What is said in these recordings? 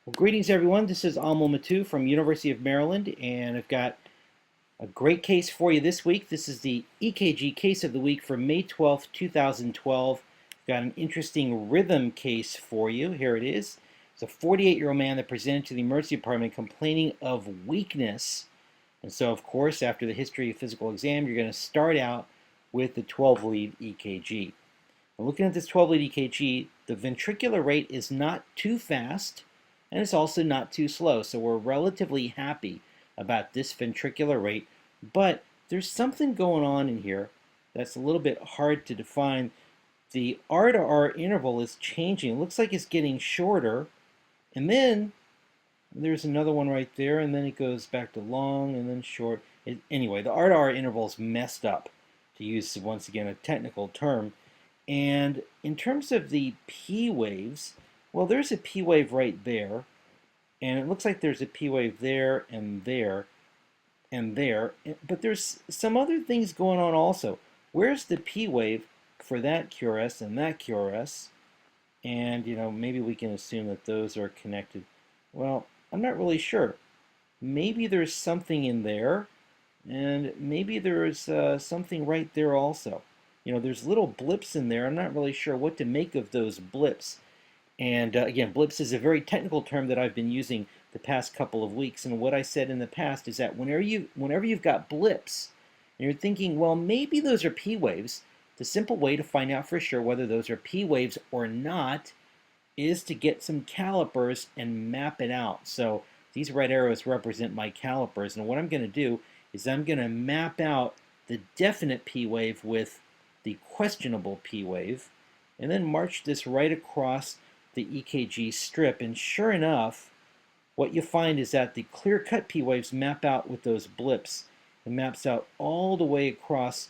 Well, greetings everyone. This is Amul Matu from University of Maryland, and I've got a great case for you this week. This is the EKG case of the week for May 12th, 2012. I've got an interesting rhythm case for you. Here it is. It's a 48-year-old man that presented to the emergency department complaining of weakness. And so, of course, after the history of physical exam, you're going to start out with the 12-lead EKG. Now, looking at this 12-lead EKG, the ventricular rate is not too fast, and it's also not too slow. So we're relatively happy about this ventricular rate, but there's something going on in here that's a little bit hard to define. The R to R interval is changing. It looks like it's getting shorter, and then there's another one right there, and then it goes back to long and then short. Anyway, the R to R interval is messed up, to use once again a technical term. And in terms of the P waves, well, there's a P wave right there, and it looks like there's a P wave there and there and there, but there's some other things going on also. Where's the P wave for that QRS and that QRS? And, maybe we can assume that those are connected. Well, I'm not really sure. Maybe there's something in there, and maybe there's something right there also. There's little blips in there. I'm not really sure what to make of those blips. And again, blips is a very technical term that I've been using the past couple of weeks. And what I said in the past is that whenever you've got blips, and you're thinking, well, maybe those are P waves, the simple way to find out for sure whether those are P waves or not is to get some calipers and map it out. So these red arrows represent my calipers. And what I'm going to do is I'm going to map out the definite P wave with the questionable P wave, and then march this right across the EKG strip. And sure enough, what you find is that the clear-cut P waves map out with those blips. It maps out all the way across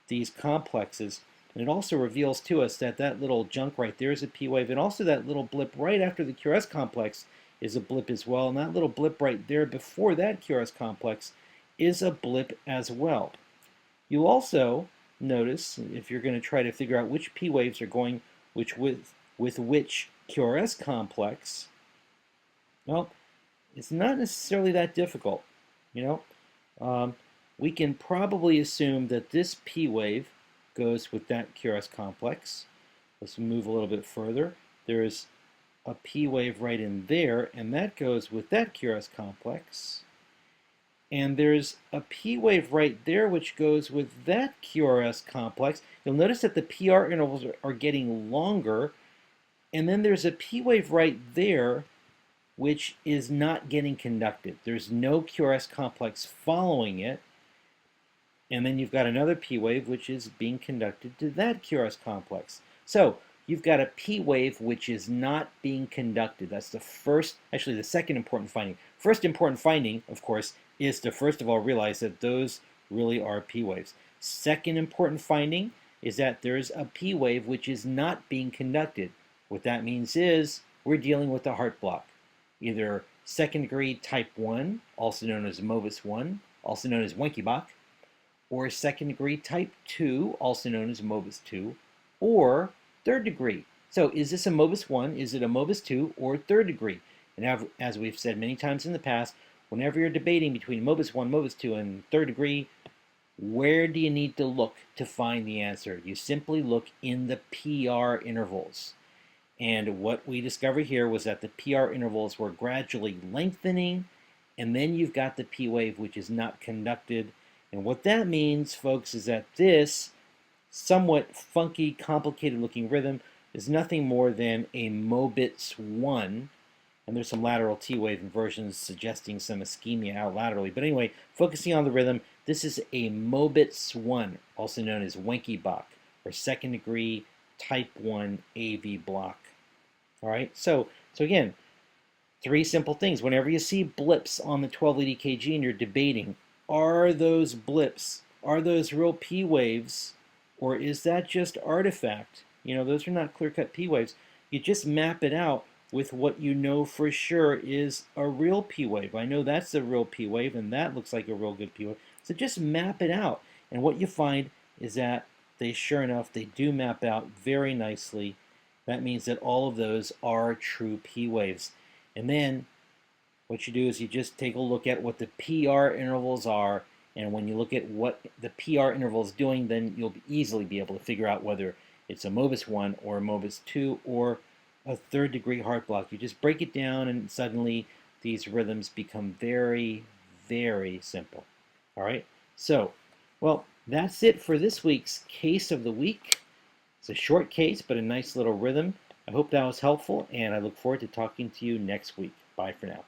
these complexes. And it also reveals to us that that little junk right there is a P wave, and also that little blip right after the QRS complex is a blip as well. And that little blip right there before that QRS complex is a blip as well. You'll also notice, if you're going to try to figure out which P waves are going with which QRS complex, well, it's not necessarily that difficult. We can probably assume that this P wave goes with that QRS complex. Let's move a little bit further. There's a P wave right in there, and that goes with that QRS complex. And there's a P wave right there which goes with that QRS complex. You'll notice that the PR intervals are getting longer, and then there's a P wave right there which is not getting conducted. There's no QRS complex following it. And then you've got another P wave which is being conducted to that QRS complex. So you've got a P wave which is not being conducted. That's the first, actually the second important finding. First important finding, of course, is to first of all realize that those really are P waves. Second important finding is that there's a P wave which is not being conducted. What that means is we're dealing with a heart block, either second degree type 1, also known as mobitis 1, also known as Wenckebach, or second degree type 2, also known as mobitis 2, or third degree. So is this a mobitis 1, is it a mobitis 2, or third degree? And as we've said many times in the past, whenever you're debating between mobitis 1, mobitis 2, and third degree, where do you need to look to find the answer? You simply look in the PR intervals. And what we discovered here was that the PR intervals were gradually lengthening, and then you've got the P wave which is not conducted. And what that means, folks, is that this somewhat funky, complicated looking rhythm is nothing more than a mobitis 1. And there's some lateral T wave inversions suggesting some ischemia out laterally. But anyway, focusing on the rhythm, this is a mobitis 1, also known as Wenckebach, or second degree type 1 AV block. All right, so again, three simple things. Whenever you see blips on the 12-lead EKG and you're debating, are those blips, are those real P waves, or is that just artifact? Those are not clear-cut P waves. You just map it out with what you know for sure is a real P wave. I know that's a real P wave, and that looks like a real good P wave. So just map it out. And what you find is that sure enough, they do map out very nicely. That means that all of those are true P waves. And then what you do is you just take a look at what the PR intervals are, and when you look at what the PR interval is doing, then you'll easily be able to figure out whether it's a Mobitis 1 or a Mobitis 2 or a third degree heart block. You just break it down and suddenly these rhythms become very, very simple. All right, so, well, that's it for this week's Case of the Week. It's a short case, but a nice little rhythm. I hope that was helpful, and I look forward to talking to you next week. Bye for now.